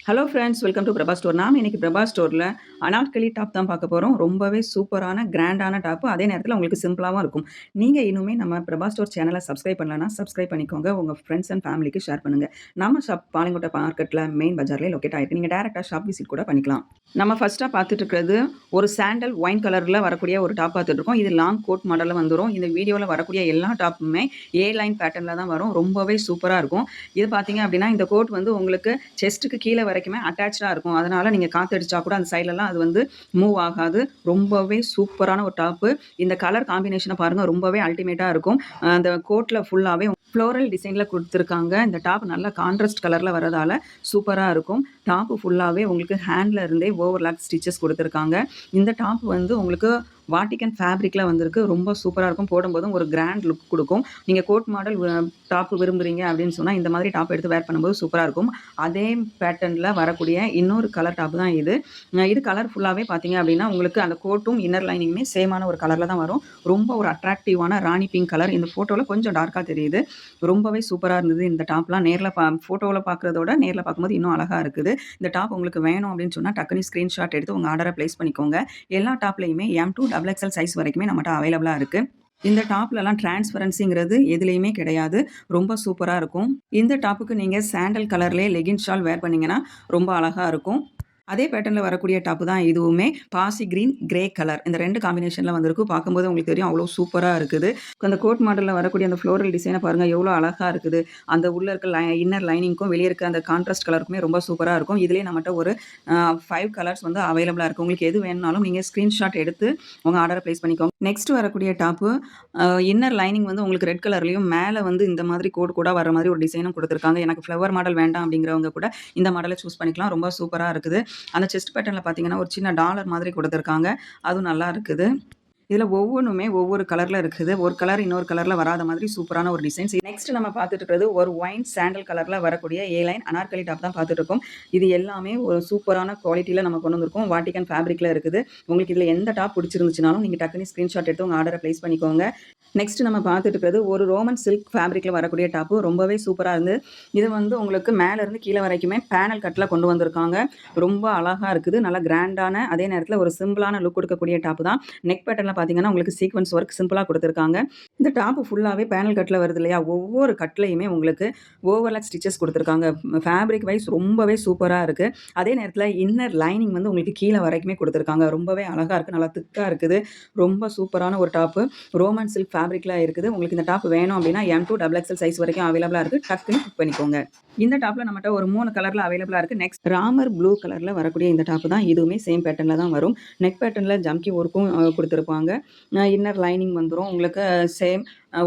Hello friends, welcome to Prabha store. நாம இன்னைக்கு பிரபா ஸ்டோர்ல அனார்கலி டாப் தான் பார்க்க போறோம். ரொம்பவே சூப்பரான, கிராண்டான டாப். அதே நேரத்தில உங்களுக்கு சிம்பிளாவும் இருக்கும். நீங்க இன்னுமே நம்ம பிரபா ஸ்டோர் சேனலை சப்ஸ்கிரைப் பண்ணலனா, சப்ஸ்கிரைப் பண்ணிக்கோங்க. உங்க ஃப்ரெண்ட்ஸ் அண்ட் ஃபேமிலிக்கு ஷேர் பண்ணுங்க. நம்ம ஷாப் பாளையங்கோட்டை மார்க்கெட்ல மெயின் பஜார்லயே லொக்கேட் ஆயிருக்கு. நீங்க டைரக்ட்டா ஷாப் விசிட் கூட பண்ணிக்கலாம். நம்ம ஃபர்ஸ்ட்டா பார்த்துட்டு இருக்கிறது ஒரு சாண்டல் ஒயின் கலர்ல வரக்கூடிய ஒரு டாப் பார்த்துட்டு இருக்கோம். இது லாங் கோட் மாடல்ல வந்துரும். இந்த வீடியோல வரக்கூடிய எல்லா டாப்புமே ஏ லைன் பேட்டர்ன்ல தான் வரும். ரொம்பவே சூப்பரா இருக்கும். இது பார்த்தீங்க அப்படின்னா, இந்த கோட் வந்து உங்களுக்கு செஸ்ட்டுக்கு கீழ வரைக்குமே அட்டாச்டா இருக்கும். அதனால நீங்க காத்தடிச்சா கூட அந்த சைட்லலாம் அது வந்து மூவ் ஆகாது. ரொம்பவே சூப்பரான ஒரு டாப்பு. இந்த கலர் காம்பினேஷன பாருங்க, ரொம்பவே அல்டிமேட்டா இருக்கும். அந்த கோட்ல ஃபுல்லாவே ஃப்ளோரல் டிசைன்ல குடுத்துருக்காங்க. இந்த டாப் நல்லா கான்ட்ராஸ்ட் கலர்ல வரதால சூப்பரா இருக்கும். டாப் ஃபுல்லாவே உங்களுக்கு ஹேண்ட்ல இருந்தே ஓவர்லாக் ஸ்டிச்சஸ் குடுத்துருக்காங்க. இந்த டாப் வந்து உங்களுக்கு வாட்டிகன் ஃபேப்ரிக்ல வந்திருக்கு. ரொம்ப சூப்பரா இருக்கும். போடும்போதும் ஒரு கிராண்ட் லுக் குடுக்கும். நீங்க கோட் மாடல் டாப் விரும்புறீங்க அப்படின்னு சொன்னா, இந்த மாதிரி டாப் எடுத்து வேர் பண்ணும்போது சூப்பரா இருக்கும். அதே பேட்டர்ன்ல வரக்கூடிய இன்னொரு கலர் டாப் தான் இது. இது கலர் ஃபுல்லாவே பார்த்தீங்க அப்படின்னா, உங்களுக்கு அந்த கோட்டும் இன்னர் லைனிங்குமே சேமான ஒரு கலர்ல தான் வரும். ரொம்ப ஒரு அட்ராக்டிவான ராணி பிங்க் கலர். இந்த ஃபோட்டோல கொஞ்சம் டார்க்கா தெரியுது. ரொம்பவே சூப்பரா இருந்தது இந்த டாப்லாம். நேர்ல ஃபோட்டோல பார்க்குறதோட நேர்ல பார்க்கும்போது இன்னும் அழகா இருக்குது. இந்த டாப் உங்களுக்கு வேணும் அப்படின்னு சொன்னா, டக்குனு ஸ்கிரீன்ஷாட் எடுத்து உங்க ஆர்டர பிளேஸ் பண்ணிக்கோங்க. எல்லா டாப்லயுமே M2 XXL சைஸ் வரைக்குமே நம்மட்ட அவைலபிளா இருக்கு. இந்த டாப்லலாம் டிரான்ஸ்பரன்சிங்கிறது எதுலயுமே கிடையாது. ரொம்ப சூப்பரா இருக்கும். இந்த டாப்புக்கு நீங்க சாண்டல் கலர்லயே லெகின் ஷால் வேர் பண்ணீங்கன்னா, ரொம்ப அழகா இருக்கும். அதே பேட்டர்ன்ல வரக்கூடிய டாப் தான் இதுவுமே. பாசி கிரீன், கிரே கலர். இந்த 2 காம்பினேஷன்ல வந்திருக்கு. பார்க்கும்போது உங்களுக்கு தெரியும் அவ்வளோ சூப்பரா இருக்குது. அந்த கோட் மாடல்ல வரக்கூடிய அந்த ஃப்ளோரல் டிசைன பாருங்க எவ்வளோ அழகா இருக்குது. அந்த உள்ள இருக்க இன்னர் லைனிங்க்கும் வெளிய இருக்க அந்த கான்ட்ராஸ்ட் கலருக்குமே ரொம்ப சூப்பரா இருக்கும். இதுலயே நம்மட்ட ஒரு 5 கலர்ஸ் வந்து அவைலபிளா இருக்கு. உங்களுக்கு எது வேணும்னாலும் நீங்க ஸ்கிரீன்ஷாட் எடுத்து உங்க ஆர்டர பிளேஸ் பண்ணிக்கோங்க. நெக்ஸ்ட் வரக்கூடிய டாப்பு இன்னர் லைனிங் வந்து உங்களுக்கு ரெட் கலர்லயும் மேல வந்து இந்த மாதிரி கோட் கூட வர மாதிரி ஒரு டிசைனும் குடுத்துருக்காங்க. எனக்கு ஃப்ளவர் மாடல் வேண்டாம் அப்படிங்கிறவங்க கூட இந்த மாடல சூஸ் பண்ணிக்கலாம். ரொம்ப சூப்பரா இருக்குது. அந்த செஸ்ட் பேட்டர்ன்ல பார்த்தீங்கன்னா, ஒரு சின்ன டாலர் மாதிரி குடுத்துருக்காங்க. அதுவும் நல்லா இருக்குது. இதில ஒவ்வொன்னுமே ஒவ்வொரு கலர்ல இருக்குது. ஒரு கலர் இன்னொரு கலர்ல வராத மாதிரி சூப்பரான ஒரு டிசைன்ஸ். நெக்ஸ்ட் நம்ம பார்த்துட்டு இருக்கிறது ஒரு ஒயின் சாண்டல் கலர்ல வரக்கூடிய ஏ லைன் அனார்கலி டாப் தான் பார்த்துட்டு இருக்கோம். இது எல்லாமே ஒரு சூப்பரான குவாலிட்டில நம்ம கொண்டு வந்திருக்கோம். வாட்டிகன் ஃபேப்ரிக்ல இருக்குது. உங்களுக்கு இதில எந்த டாப் பிடிச்சிருந்துச்சுனாலும் நீங்க டக்குனு ஸ்கிரீன்ஷாட் எடுத்து உங்க ஆர்டர பிளேஸ் பண்ணிக்கோங்க. நெக்ஸ்ட் நம்ம பார்த்துட்டு இருக்கிறது ஒரு ரோமன் சில்க் ஃபேப்ரிக்ல வரக்கூடிய டாப்பு. ரொம்பவே சூப்பரா இருந்து. இது வந்து உங்களுக்கு மேல இருந்து கீழ வரைக்குமே பேனல் கட்ல கொண்டு வந்திருக்காங்க. ரொம்ப அழகா இருக்குது. நல்லா கிராண்டான அதே நேரத்தில ஒரு சிம்பிளான லுக் குடுக்கக்கூடிய டாப் தான். நெக் பேட்டர்ன்ல பார்த்தீங்கன்னா, உங்களுக்கு சீக்வென்ஸ் ஒர்க் சிம்பிளா குடுத்துருக்காங்க. இந்த டாப் ஃபுல்லாவே பேனல் கட்ல வருது இல்லையா? ஒவ்வொரு கட்லயுமே உங்களுக்கு ஓவர்லாக் ஸ்டிச்சஸ் குடுத்துருக்காங்க. ஃபேப்ரிக் வைஸ் ரொம்பவே சூப்பரா இருக்கு. அதே நேரத்தில இன்னர் லைனிங் வந்து உங்களுக்கு கீழ வரைக்குமே குடுத்துருக்காங்க. ரொம்பவே அழகா இருக்கு. நல்லா திக்கா இருக்குது. ரொம்ப சூப்பரான ஒரு டாப்பு. ரோமன் சில்க் ஃபேப்ரிக்ல இருக்குது. உங்களுக்கு இந்த டாப் வேணும் அப்படின்னா M2 XXL சைஸ் வரைக்கும் அவைலபிளா இருக்கு. டக்குன்னு புக் பண்ணிக்கோங்க. இந்த டாப்ல நம்மட்ட ஒரு 3 கலர்ல அவைலபிளா இருக்கு. நெக்ஸ்ட் ராமர் ப்ளூ கலர்ல வரக்கூடிய இந்த டாப் தான். இதுவுமே சேம் பேட்டர்ன்ல தான் வரும். நெக் பேட்டர்ன்ல ஜம்கி ஒர்க்கும் குடுத்துருப்பாங்க. இன்னர் லைனிங் வந்துரும். உங்களுக்கு சேம்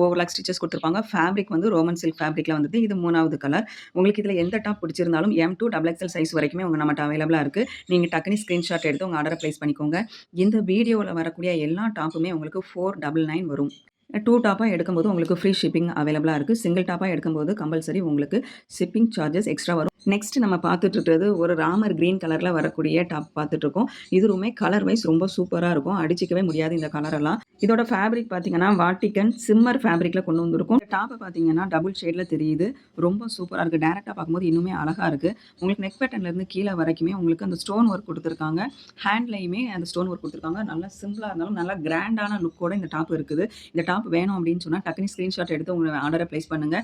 ஓவர்லாக் ஸ்டிச்சஸ் குடுத்துருப்பாங்க. ஃபேப்ரிக் வந்து ரோமன் சில்க் ஃபேப்ரிக்ல வந்துது. இது 3வது கலர். உங்களுக்கு இதில எந்த டாப் பிடிச்சிருந்தாலும் M2 XXL சைஸ் வரைக்குமே நம்மட்ட அவைலபிளா இருக்கு. நீங்க டக்குனு ஸ்கிரீன்ஷாட் எடுத்து உங்க ஆர்டர பிளேஸ் பண்ணிக்கோங்க. இந்த வீடியோல வரக்கூடிய எல்லா டாப்புமே உங்களுக்கு 499 வரும். 2 டாப்பா எடுக்கும்போது உங்களுக்கு ஃப்ரீ ஷிப்பிங் அவைலபிளா இருக்கு. சிங்கிள் டாப்பா எடுக்கும்போது கம்பல்சரி உங்களுக்கு ஷிப்பிங் சார்ஜஸ் எக்ஸ்ட்ரா வரும். நெக்ஸ்ட் நம்ம பார்த்துட்டு இருக்கிறது ஒரு ராமர் கிரீன் கலர்ல வரக்கூடிய டாப் பார்த்துட்டு இருக்கோம். இதுவுமே கலர் வைஸ் ரொம்ப சூப்பரா இருக்கும். அடிச்சுக்கவே முடியாது இந்த கலர் எல்லாம். இதோட ஃபேப்ரிக் பார்த்தீங்கன்னா, வாட்டிகன் சிம்மர் ஃபேப்ரிக்ல கொண்டு வந்திருக்கும். டாப்ப பார்த்தீங்கன்னா, டபுள் ஷேட்ல தெரியுது. ரொம்ப சூப்பரா இருக்கு. டைரக்ட்டா பார்க்கும்போது இன்னுமே அழகா இருக்கு. உங்களுக்கு நெக் பேட்டர்ன்ல இருந்து கீழ வரைக்குமே உங்களுக்கு அந்த ஸ்டோன் ஒர்க் குடுத்துருக்காங்க. ஹேண்ட்லயுமே அந்த ஸ்டோன் ஒர்க் குடுத்துருக்காங்க. நல்லா சிம்பிளா இருந்தாலும் நல்லா கிராண்டான லுக்கோட இந்த டாப் இருக்குது. இந்த டாப் வேணும் அப்படின்னு சொன்னா டக்குனு ஸ்கிரீன்ஷாட் எடுத்து உங்க ஆர்டர பிளேஸ் பண்ணுங்க.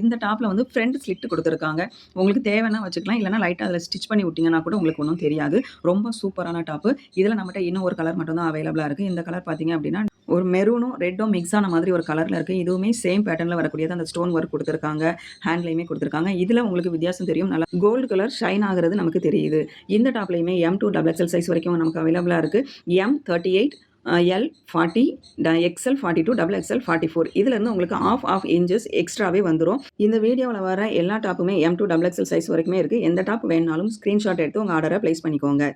இந்த டாப்ல வந்து ஃப்ரண்ட் ஸ்லிட் குடுத்துருக்காங்க. உங்களுக்கு தேவைன்னா வச்சுக்கலாம். இல்லன்னா லைட்டா அதில ஸ்டிச் பண்ணி விட்டீங்கன்னா கூட உங்களுக்கு ஒண்ணும் தெரியாது. ரொம்ப சூப்பரான டாப்பு. இதில நம்மட்ட இன்னும் ஒரு கலர் மட்டும் தான் அவைலபிளா இருக்கு. இந்த கலர் பார்த்தீங்க அப்படின்னா, ஒரு மெரூனும், ரெட்டும் மிக்ஸ் ஆன மாதிரி ஒரு கலர்ல இருக்கு. இதுவுமே சேம் பேட்டர்ன்ல வரக்கூடியது. அந்த ஸ்டோன் ஒர்க் குடுத்துருக்காங்க. ஹேண்ட்லயுமே குடுத்துருக்காங்க. இதில உங்களுக்கு வித்தியாசம் தெரியும். நல்லா கோல்ட் கலர் ஷைன் ஆகுறது நமக்கு தெரியுது. இந்த டாப்லயுமே M2 XXL சைஸ் வரைக்கும் நமக்கு அவைலபிளா இருக்கு. M38 L 40 XL 42 XXL 44 இதிலிருந்து உங்களுக்கு ½ இன்ச்சஸ் எக்ஸ்ட்ராவே வந்துரும். இந்த வீடியோல வர எல்லா டாப்புமே M2 XXL சைஸ் வரைக்குமே இருக்கு. எந்த டாப் வேணும்னாலும் ஸ்கிரீன்ஷாட் எடுத்து உங்க ஆர்டர பிளேஸ் பண்ணிக்கோங்க.